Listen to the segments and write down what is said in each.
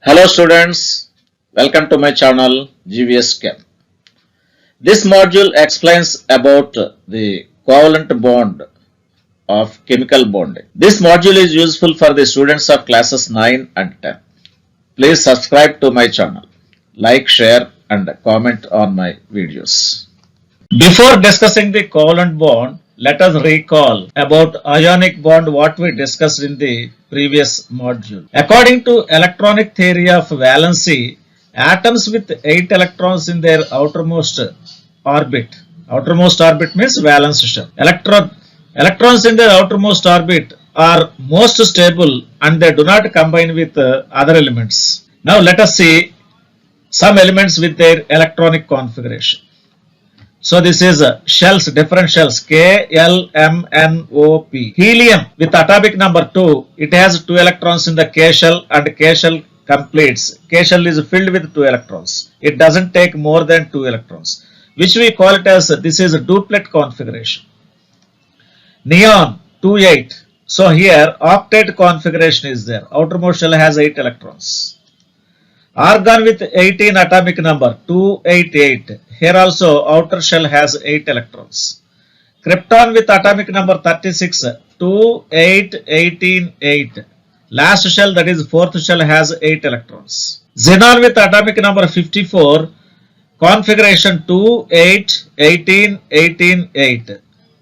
Hello students, welcome to my channel GVS Chem. This module explains about the covalent bond of chemical bonding. This module is useful for the students of classes 9 and 10. Please subscribe to my channel, like, share and comment on my videos. Before discussing the covalent bond, let us recall about ionic bond what we discussed in the previous module. According to electronic theory of valency, atoms with 8 electrons in their outermost orbit means valence shell. Electrons in their outermost orbit are most stable and they do not combine with other elements. Now let us see some elements with their electronic configuration. So this is shells, different shells, K, L, M, N, O, P. Helium with atomic number 2, it has 2 electrons in the K shell and K shell completes. K shell is filled with 2 electrons. It doesn't take more than 2 electrons, which we call it as, this is a duplet configuration. Neon, 2, 8. So here octet configuration is there. Outermost shell has 8 electrons. Argon with 18 atomic number, 288. Here also outer shell has 8 electrons. Krypton with atomic number 36, 2, 8, 18, 8. Last shell, that is fourth shell, has 8 electrons. Xenon with atomic number 54, configuration 2, 8, 18, 18, 8.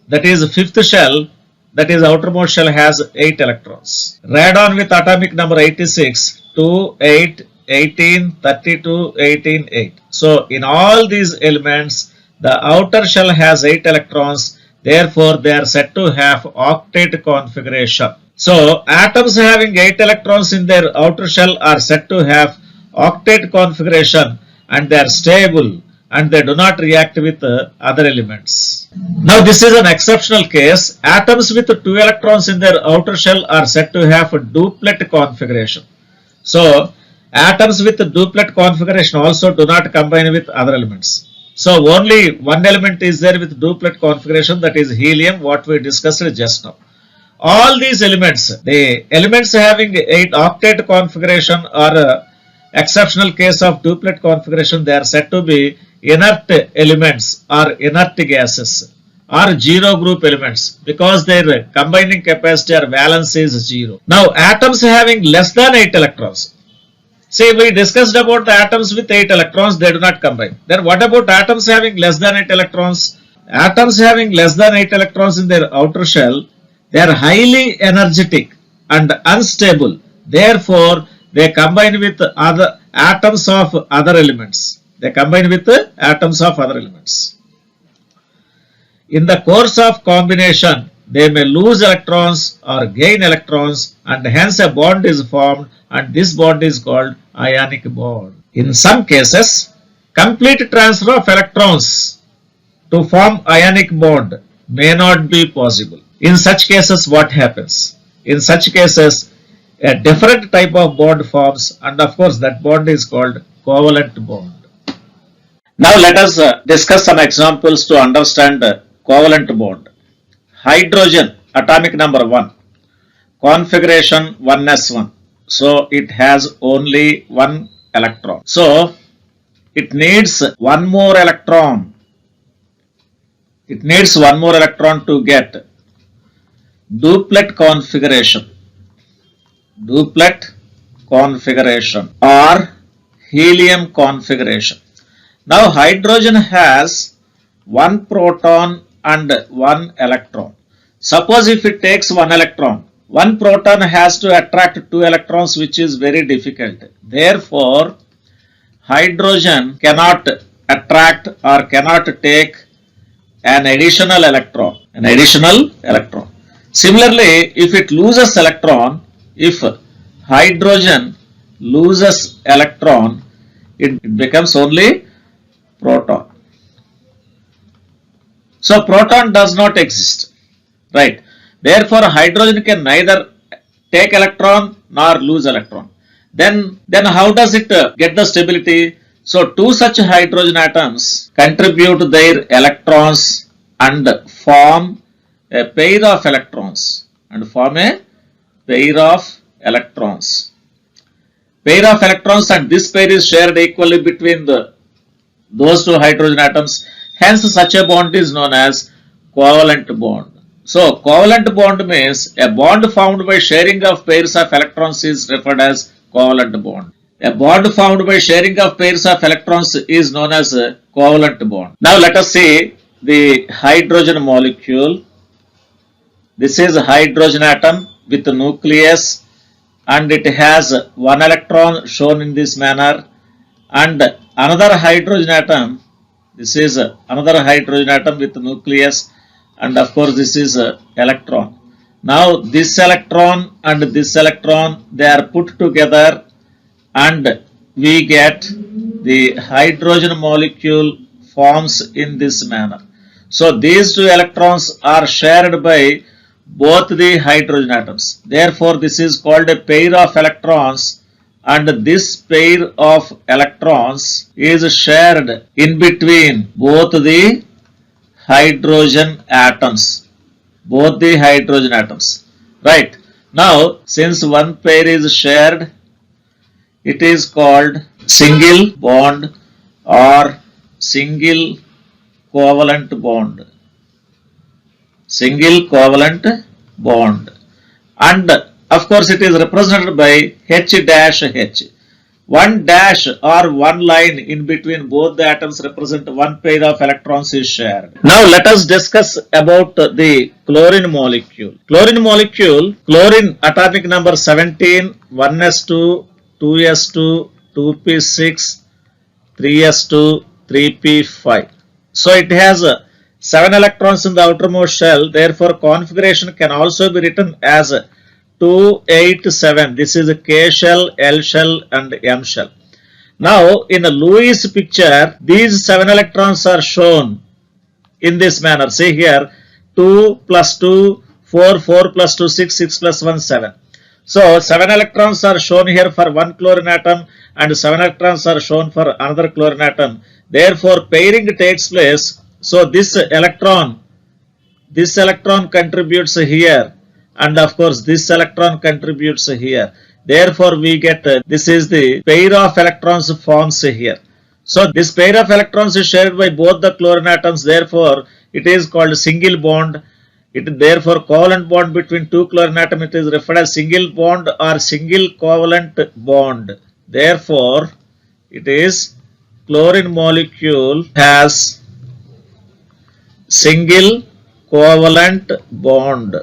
That is fifth shell, that is outermost shell, has 8 electrons. Radon with atomic number 86, 2, 8, 18, 32, 18, 8. So in all these elements, the outer shell has 8 electrons. Therefore, they are said to have octet configuration. So atoms having 8 electrons in their outer shell are said to have octet configuration and they are stable and they do not react with other elements. Now this is an exceptional case. Atoms with 2 electrons in their outer shell are said to have a duplet configuration. So atoms with duplet configuration also do not combine with other elements. So only one element is there with duplet configuration, that is helium, what we discussed just now. All these elements, the elements having 8 octet configuration are exceptional case of duplet configuration. They are said to be inert elements or inert gases or zero group elements because their combining capacity or valence is 0. Now atoms having less than 8 electrons. See, we discussed about the atoms with 8 electrons, they do not combine. Then what about atoms having less than 8 electrons? Atoms having less than 8 electrons in their outer shell, they are highly energetic and unstable. Therefore, they combine with other atoms of other elements. They combine with atoms of other elements. In the course of combination, they may lose electrons or gain electrons and hence a bond is formed and this bond is called ionic bond. In some cases, complete transfer of electrons to form ionic bond may not be possible. In such cases, what happens? In such cases, a different type of bond forms and of course that bond is called covalent bond. Now let us discuss some examples to understand covalent bond. Hydrogen, atomic number 1, configuration 1s1. So it has only 1 electron. So it needs one more electron. It needs one more electron to get duplet configuration. Duplet configuration or helium configuration. Now hydrogen has 1 proton and 1 electron. Suppose if it takes 1 electron, 1 proton has to attract 2 electrons, which is very difficult. Therefore, hydrogen cannot attract or cannot take an additional electron. Similarly, if it loses electron, if hydrogen loses electron, it becomes only proton. So proton does not exist, right? Therefore, hydrogen can neither take electron nor lose electron. Then how does it get the stability? So, 2 such hydrogen atoms contribute their electrons and form a pair of electrons. pair of electrons and this pair is shared equally between those two hydrogen atoms. Hence, such a bond is known as covalent bond. So, covalent bond means a bond formed by sharing of pairs of electrons is referred as covalent bond. A bond formed by sharing of pairs of electrons is known as a covalent bond. Now, let us see the hydrogen molecule. This is a hydrogen atom with a nucleus and it has one electron shown in this manner, and another hydrogen atom. This is another hydrogen atom with a nucleus, and of course this is an electron. Now this electron and this electron, they are put together and we get the hydrogen molecule forms in this manner. So these two electrons are shared by both the hydrogen atoms. Therefore, this is called a pair of electrons, and this pair of electrons is shared in between both the hydrogen atoms. Both the hydrogen atoms. Right. Now, since one pair is shared, it is called single bond or single covalent bond. Single covalent bond, and of course it is represented by H dash H. One dash or one line in between both the atoms represent one pair of electrons is shared. Now let us discuss about the chlorine molecule. Chlorine molecule, chlorine atomic number 17, 1s2, 2s2, 2p6, 3s2, 3p5. So it has 7 electrons in the outermost shell. Therefore, configuration can also be written as 287. This is a K shell, L shell and M shell. Now, in a Lewis picture, these 7 electrons are shown in this manner. See here, 2 plus 2, 4, 4 plus 2, 6, 6 plus 1, 7. So, 7 electrons are shown here for one chlorine atom and 7 electrons are shown for another chlorine atom. Therefore, pairing takes place. So this electron contributes here, and of course this electron contributes here. Therefore we get this is the pair of electrons forms here. So this pair of electrons is shared by both the chlorine atoms. Therefore it is called single bond. Therefore covalent bond between two chlorine atoms, it is referred as single bond or single covalent bond. Therefore it is chlorine molecule has single covalent bond.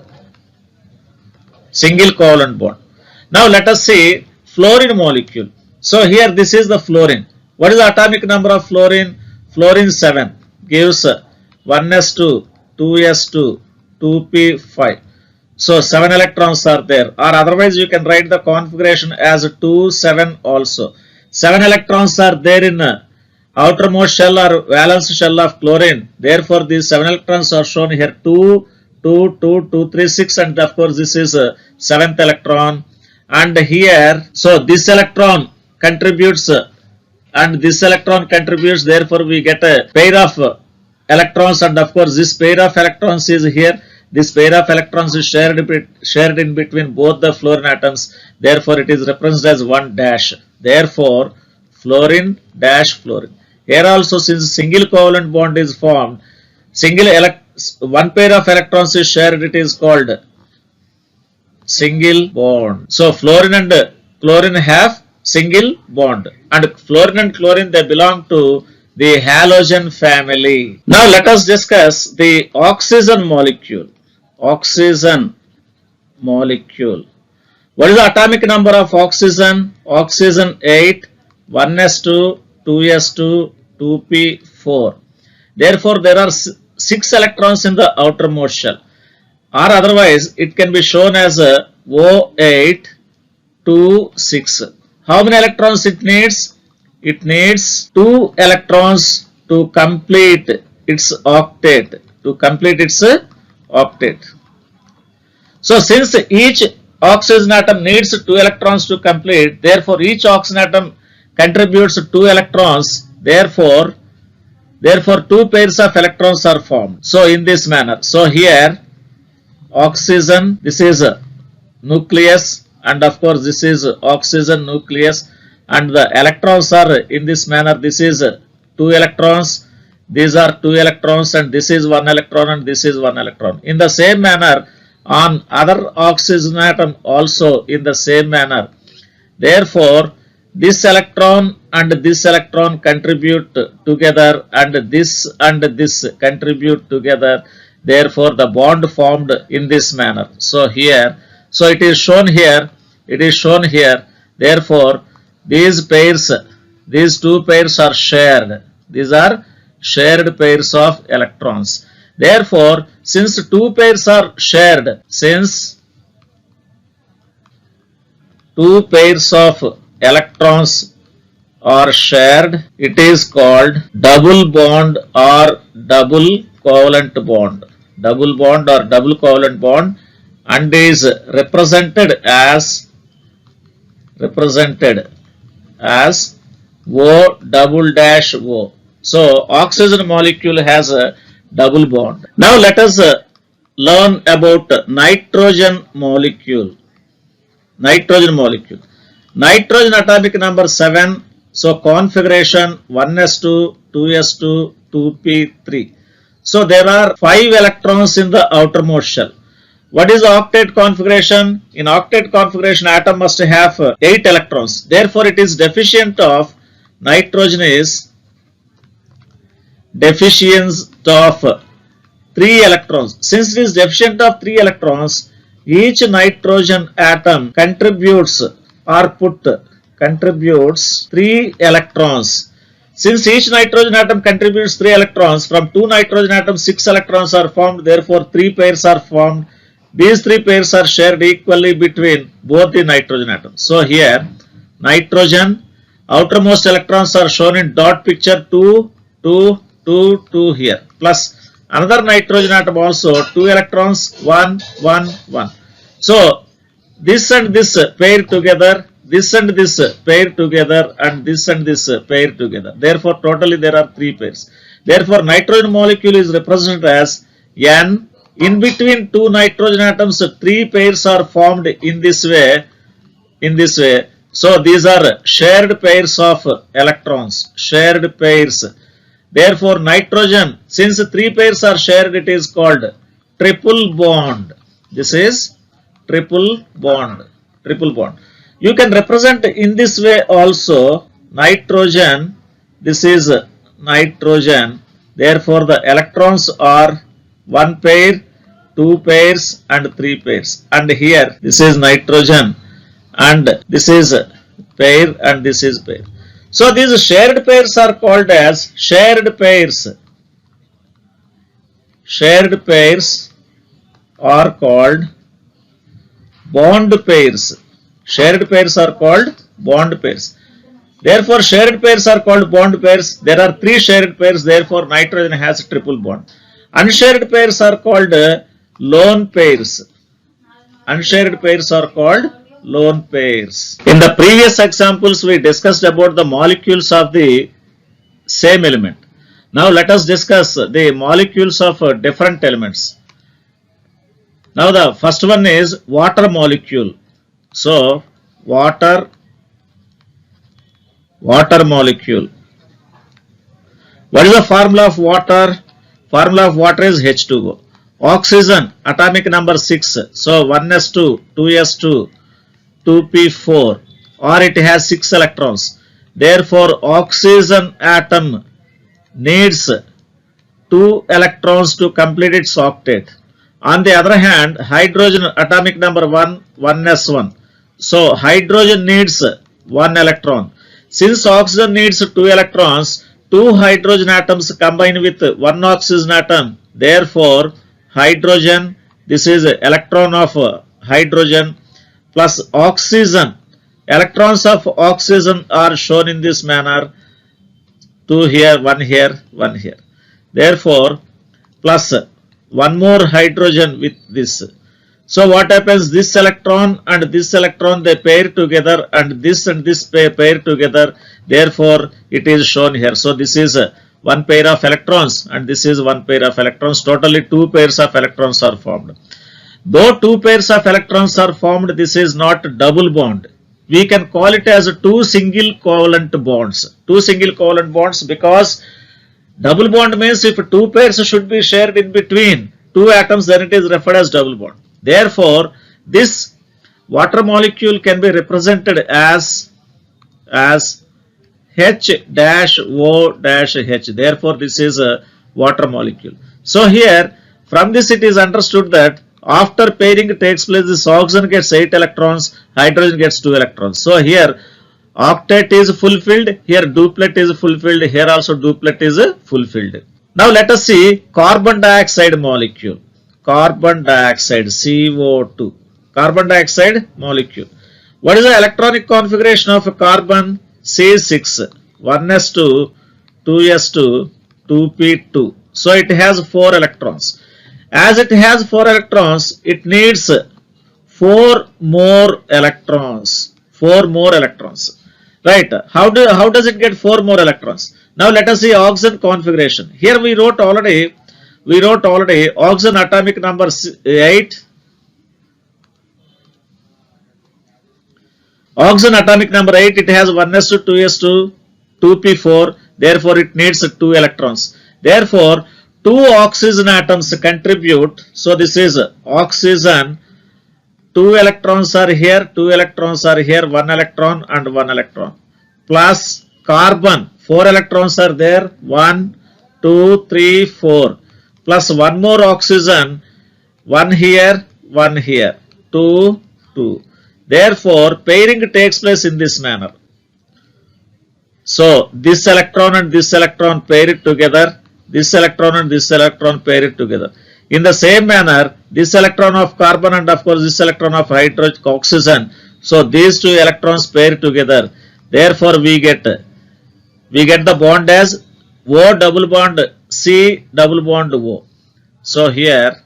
Single covalent bond. Now let us see fluorine molecule. So here this is the fluorine. What is the atomic number of fluorine? Fluorine 7 gives 1s2, 2s2, 2p5. So 7 electrons are there, or otherwise you can write the configuration as 2, 7 also. 7 electrons are there in outermost shell or valence shell of chlorine. Therefore, these 7 electrons are shown here 2, 2, 2, 2, 3, 6, and of course this is 7th electron. And here, so this electron contributes and this electron contributes. Therefore, we get a pair of electrons, and of course this pair of electrons is here. This pair of electrons is shared in between both the fluorine atoms. Therefore, it is represented as 1 dash. Therefore, fluorine dash fluorine. Here also, since single covalent bond is formed, one pair of electrons is shared, it is called single bond. So fluorine and chlorine have single bond, and fluorine and chlorine, they belong to the halogen family. Now let us discuss the oxygen molecule. Oxygen molecule. What is the atomic number of oxygen? Oxygen 8, 1s2, 2s2, 2p4. Therefore, there are 6 electrons in the outermost shell, or otherwise it can be shown as a O8, 2, 6. How many electrons it needs? It needs 2 electrons to complete its octet. So since each oxygen atom needs 2 electrons to complete, therefore each oxygen atom contributes 2 electrons. Therefore 2 pairs of electrons are formed. So in this manner. So here oxygen, this is a nucleus, and of course this is oxygen nucleus, and the electrons are in this manner. This is 2 electrons, these are 2 electrons, and this is 1 electron, and this is 1 electron. In the same manner on other oxygen atom also in the same manner. Therefore this electron and this electron contribute together, and this contribute together. Therefore the bond formed in this manner. So here, so it is shown here, therefore these pairs, these two pairs are shared. These are shared pairs of electrons. Therefore, since two pairs are shared, since two pairs of electrons are shared, it is called double bond or double covalent bond. Double bond or double covalent bond, and is represented as O double dash O. So oxygen molecule has a double bond. Now let us learn about nitrogen molecule. Nitrogen atomic number 7. So configuration 1s2, 2s2, 2p3. So there are 5 electrons in the outermost shell. What is the octet configuration? In octet configuration, atom must have 8 electrons. Therefore it is deficient of nitrogen is deficient of 3 electrons. Since it is deficient of 3 electrons, each nitrogen atom contributes 3 electrons. Since each nitrogen atom contributes 3 electrons, from 2 nitrogen atoms 6 electrons are formed. Therefore 3 pairs are formed. These 3 pairs are shared equally between both the nitrogen atoms. So here nitrogen outermost electrons are shown in dot picture 2, 2, 2, 2 here, plus another nitrogen atom also 2 electrons, 1, 1, 1. So this and this pair together, this and this pair together, and this pair together. Therefore totally there are 3 pairs. Therefore nitrogen molecule is represented as N. In between 2 nitrogen atoms 3 pairs are formed in this way. So these are shared pairs of electrons, shared pairs. Therefore nitrogen, since 3 pairs are shared, it is called triple bond. This is triple bond. You can represent in this way also nitrogen. This is nitrogen. Therefore the electrons are 1 pair, 2 pairs, and 3 pairs. And here this is nitrogen, and this is pair, and this is pair. So these shared pairs are called as shared pairs. Shared pairs are called bond pairs. Shared pairs are called bond pairs. Therefore shared pairs are called bond pairs. There are 3 shared pairs. Therefore nitrogen has a triple bond. Unshared pairs are called lone pairs. Unshared pairs are called lone pairs. In the previous examples we discussed about the molecules of the same element. Now let us discuss the molecules of different elements. Now the first one is water molecule. So water molecule. What is the formula of water? Formula of water is H2O. Oxygen atomic number 6. So 1s2, 2s2, 2p4, or it has 6 electrons. Therefore oxygen atom needs 2 electrons to complete its octet. On the other hand, hydrogen atomic number 1, 1s1. So hydrogen needs 1 electron. Since oxygen needs 2 electrons, 2 hydrogen atoms combine with 1 oxygen atom. Therefore hydrogen, this is electron of hydrogen plus oxygen. Electrons of oxygen are shown in this manner. 2 here, 1 here, 1 here. Therefore plus 1 more hydrogen with this. So what happens? This electron and this electron, they pair together, and this pair together. Therefore it is shown here. So this is 1 pair of electrons, and this is 1 pair of electrons. Totally 2 pairs of electrons are formed. Though two pairs of electrons are formed, this is not double bond. We can call it as two single covalent bonds. Two single covalent bonds, because double bond means if two pairs should be shared in between two atoms, then it is referred as double bond. Therefore, this water molecule can be represented as H-O-H. Therefore, this is a water molecule. So here, from this it is understood that after pairing takes place, this oxygen gets 8 electrons, hydrogen gets 2 electrons. So here octet is fulfilled, here duplet is fulfilled, here also duplet is fulfilled. Now let us see carbon dioxide molecule. Carbon dioxide, CO2. Carbon dioxide molecule. What is the electronic configuration of a carbon? C6, 1s2, 2s2, 2p2. So it has 4 electrons. As it has 4 electrons, it needs 4 more electrons. 4 more electrons. Right? How does it get 4 more electrons? Now let us see oxygen configuration. Here we wrote already oxygen atomic number 8. Oxygen atomic number 8, it has 1s2, 2s2, 2p4. Therefore, it needs 2 electrons. Therefore, 2 oxygen atoms contribute. So, this is oxygen. 2 electrons are here, 2 electrons are here, 1 electron and 1 electron. Plus carbon, 4 electrons are there, 1, 2, 3, 4. Plus 1 more oxygen, 1 here, 2, 2. Therefore, pairing takes place in this manner. So, this electron and this electron pair it together. This electron and this electron pair it together. In the same manner, this electron of carbon and of course this electron of hydrogen, oxygen. So, these two electrons pair together. Therefore, we get the bond as O double bond C double bond O. So, here,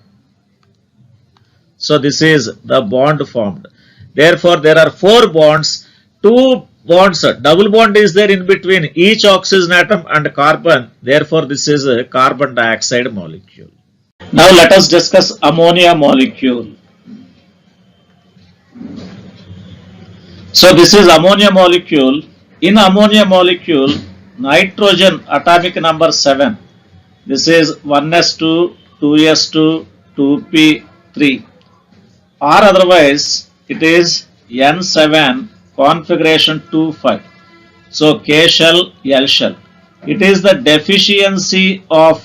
so this is the bond formed. Therefore, there are 4 bonds, 2 bonds, double bond is there in between each oxygen atom and carbon. Therefore, this is a carbon dioxide molecule. Now, let us discuss ammonia molecule. So, this is ammonia molecule. In ammonia molecule, nitrogen atomic number 7. This is 1s2, 2s2, 2p3. Or otherwise, it is N7 configuration 2,5. So K shell, L shell. It is the deficiency of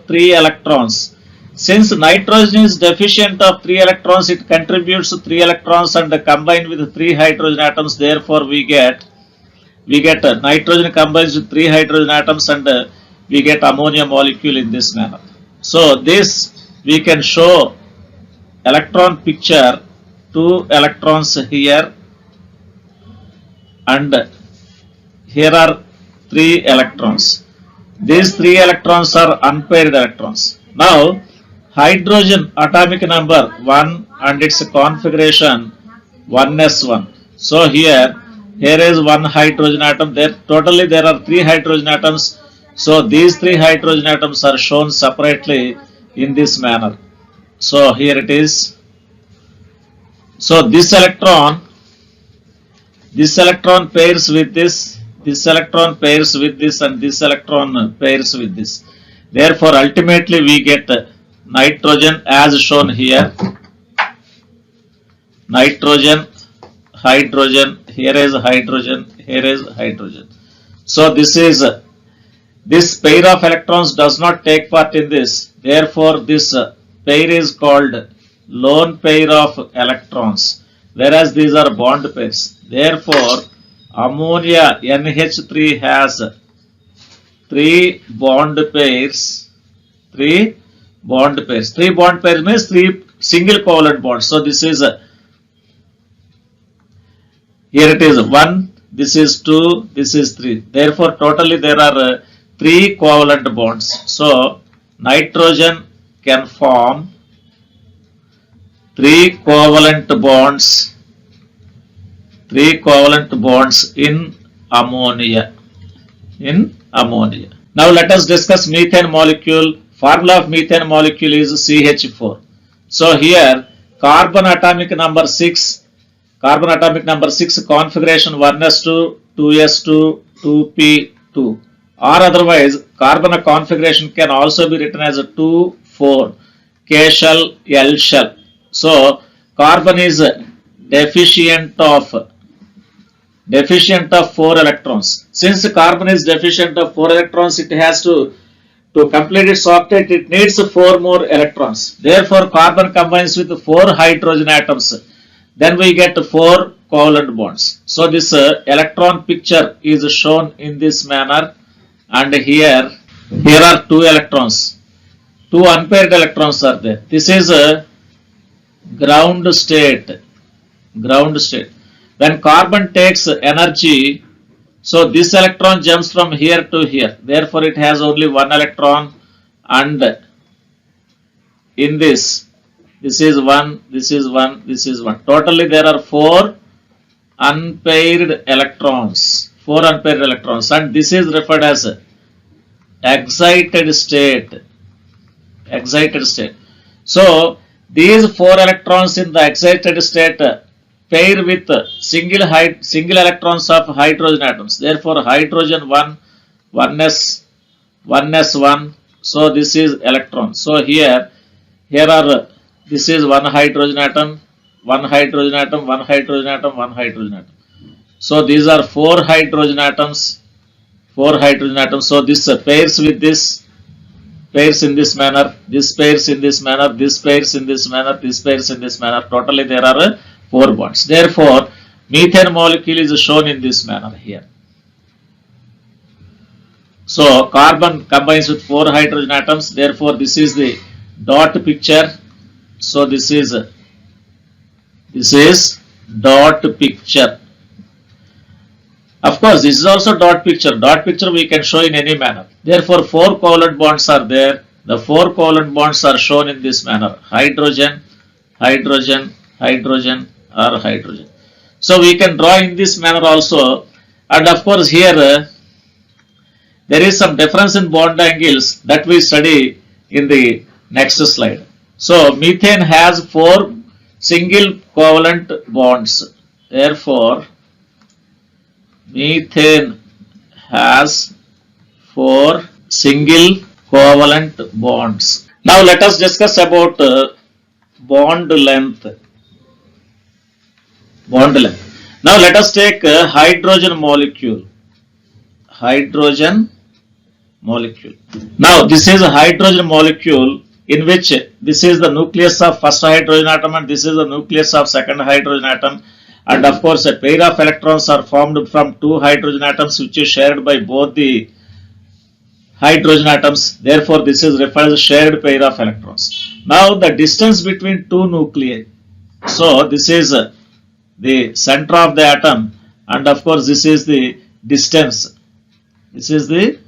3 electrons. Since nitrogen is deficient of 3 electrons, it contributes 3 electrons and combined with 3 hydrogen atoms. Therefore, we get nitrogen combines with 3 hydrogen atoms and we get ammonia molecule in this manner. So this we can show electron picture, 2 electrons here and here are 3 electrons. These 3 electrons are unpaired electrons. Now hydrogen atomic number 1 and its configuration 1s1. So here is 1 hydrogen atom. Totally there are 3 hydrogen atoms. So these 3 hydrogen atoms are shown separately in this manner. So here it is. So this electron pairs with this electron pairs with this, and this electron pairs with this. Therefore, ultimately we get nitrogen as shown here. Nitrogen, hydrogen, here is hydrogen, here is hydrogen. So this pair of electrons does not take part in this. Therefore, this pair is called lone pair of electrons, whereas these are bond pairs. Therefore, ammonia NH3 has 3 bond pairs. 3 bond pairs. 3 bond pairs means 3 single covalent bonds. So this is here it is 1, this is 2, this is 3. Therefore, totally there are 3 covalent bonds. So nitrogen can form 3 covalent bonds. 3 covalent bonds in ammonia. Now let us discuss methane molecule Formula of methane molecule is CH4. So here carbon atomic number 6, configuration 1s2, 2s2, 2p2, or otherwise carbon configuration can also be written as a 2, 4, K shell, L shell. So carbon is deficient of 4 electrons. Since carbon is deficient of 4 electrons, it has to complete its octet, it needs 4 more electrons. Therefore, carbon combines with 4 hydrogen atoms. Then we get 4 covalent bonds. So this electron picture is shown in this manner, and here are 2 electrons. 2 unpaired electrons are there. This is a ground state. When carbon takes energy, so this electron jumps from here to here. Therefore, it has only 1 electron, and in this is 1, this is 1, this is 1. Totally there are 4 unpaired electrons. And this is referred as excited state. So these 4 electrons in the excited state pair with single electrons of hydrogen atoms. Therefore, hydrogen 1, 1s, 1s1. So this is electron. So here are, this is 1 hydrogen atom, 1 hydrogen atom, 1 hydrogen atom, 1 hydrogen atom. So these are 4 hydrogen atoms. So this pairs with this, pairs in this manner, this pairs in this manner, this pairs in this manner, this pairs in this manner. Totally there are 4 bonds. Therefore, methane molecule is shown in this manner here. So carbon combines with 4 hydrogen atoms. Therefore, this is the dot picture. So this is dot picture. Of course, this is also dot picture. Dot picture we can show in any manner. Therefore, 4 covalent bonds are there. The 4 covalent bonds are shown in this manner: hydrogen, hydrogen, hydrogen, or hydrogen. So we can draw in this manner also. And of course, here there is some difference in bond angles that we study in the next slide. So methane has 4 single covalent bonds. Therefore, methane has 4 single covalent bonds. Now let us discuss about bond length. Now let us take a hydrogen molecule. Now this is a hydrogen molecule in which this is the nucleus of first hydrogen atom and this is the nucleus of second hydrogen atom. And of course, a pair of electrons are formed from 2 hydrogen atoms which is shared by both the hydrogen atoms. Therefore, this is referred as shared pair of electrons. Now, the distance between 2 nuclei. So, this is the center of the atom, and of course, this is the distance. This is the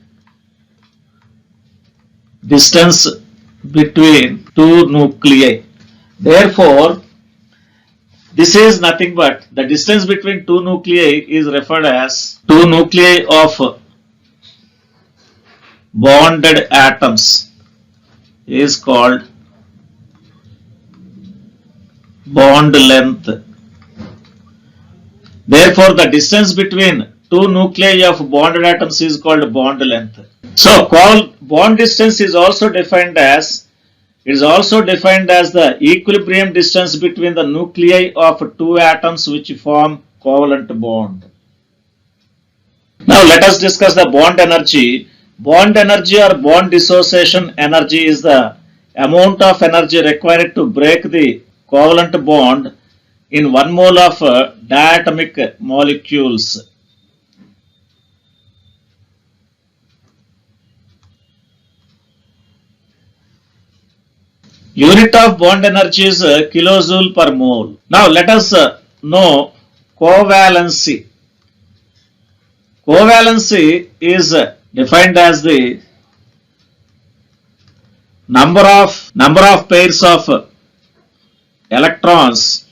distance between 2 nuclei. Therefore, this is nothing but the distance between 2 nuclei is referred as 2 nuclei of bonded atoms is called bond length. Therefore, the distance between 2 nuclei of bonded atoms is called bond length. So, bond distance is also defined as the equilibrium distance between the nuclei of 2 atoms which form covalent bond. Now let us discuss the bond energy. Bond energy or bond dissociation energy is the amount of energy required to break the covalent bond in 1 mole of diatomic molecules. Unit of bond energy is kilojoule per mole. Now let us know covalency. Covalency is defined as the number of pairs of electrons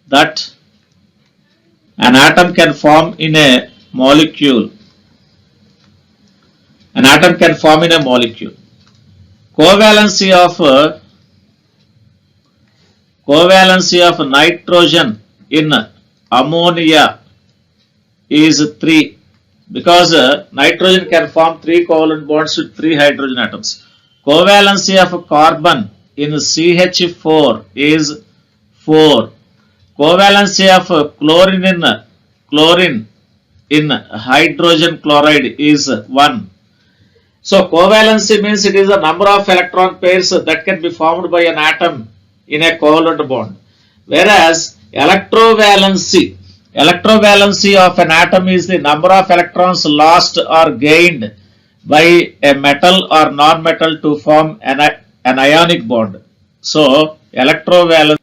that an atom can form in a molecule. covalency of nitrogen in ammonia is 3 because nitrogen can form 3 covalent bonds with 3 hydrogen atoms. Covalency of carbon in CH4 is 4. Covalency of chlorine in hydrogen chloride is 1. So covalency means it is the number of electron pairs that can be formed by an atom in a covalent bond. Whereas electrovalency of an atom is the number of electrons lost or gained by a metal or non-metal to form an ionic bond. So electrovalency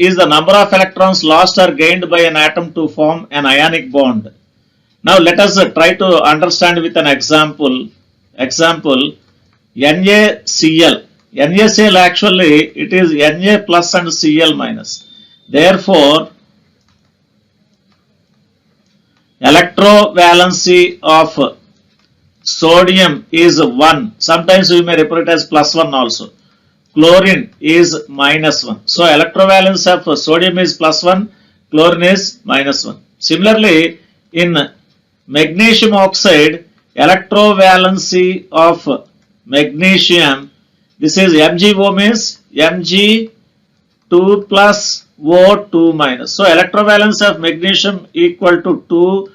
is the number of electrons lost or gained by an atom to form an ionic bond. Now let us try to understand with an example. NaCl. NaCl actually it is Na plus and Cl minus. Therefore, electrovalency of sodium is 1. Sometimes we may refer it as plus 1 also. Chlorine is minus 1. So electrovalence of sodium is plus 1, chlorine is minus 1. Similarly, in magnesium oxide, electrovalency of magnesium, this is MgO means Mg2 plus O2 minus. So electrovalence of magnesium equal to 2,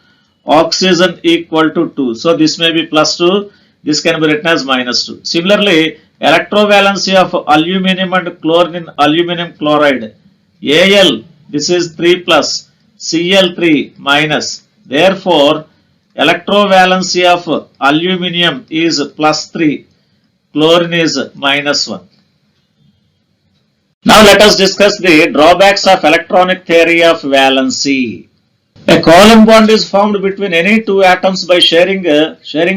oxygen equal to 2. So this may be plus 2, this can be written as minus 2. Similarly, electrovalency of aluminum and chlorine in aluminum chloride, Al, this is 3 plus, Cl3 minus. Therefore, electrovalency of aluminum is plus 3, chlorine is minus 1. Now let us discuss the drawbacks of electronic theory of valency. A covalent bond is formed between any two atoms by sharing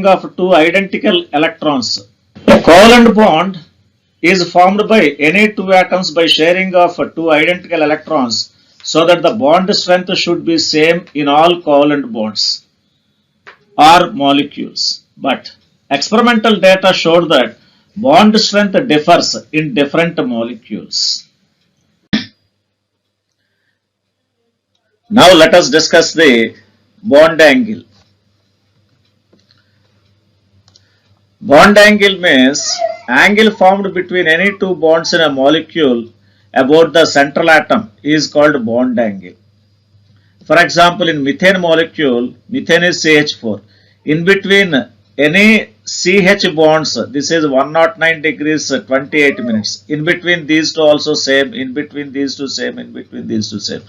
of two identical electrons. A covalent bond is formed by any two atoms by sharing of two identical electrons so that the bond strength should be same in all covalent bonds or molecules. But experimental data showed that bond strength differs in different molecules. Now let us discuss the bond angle. Bond angle means angle formed between any two bonds in a molecule about the central atom is called bond angle. For example, in methane molecule, methane is CH4. In between any CH bonds, this is 109 degrees 28 minutes. In between these two also same, in between these two same, in between these two same.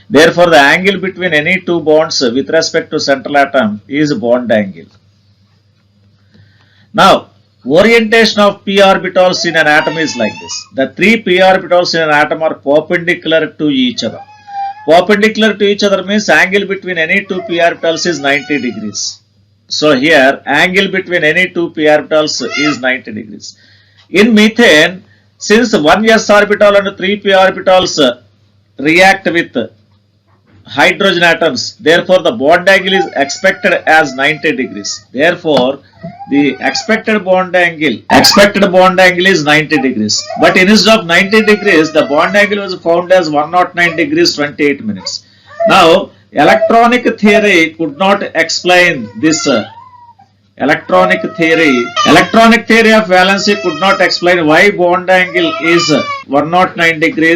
Therefore, the angle between any two bonds with respect to central atom is bond angle. Now, orientation of p orbitals in an atom is like this. The 3 p orbitals in an atom are perpendicular to each other. Perpendicular to each other means angle between any two p orbitals is 90 degrees. So here angle between any two p orbitals is 90 degrees. In methane, since 1 s orbital and 3 p orbitals react with hydrogen atoms, therefore the bond angle is expected as 90 degrees. Therefore, the expected bond angle is 90 degrees. But instead of 90 degrees, the bond angle was found as 109 degrees 28 minutes. Now, electronic theory could not explain this. Electronic theory of valency could not explain why bond angle is 109 degrees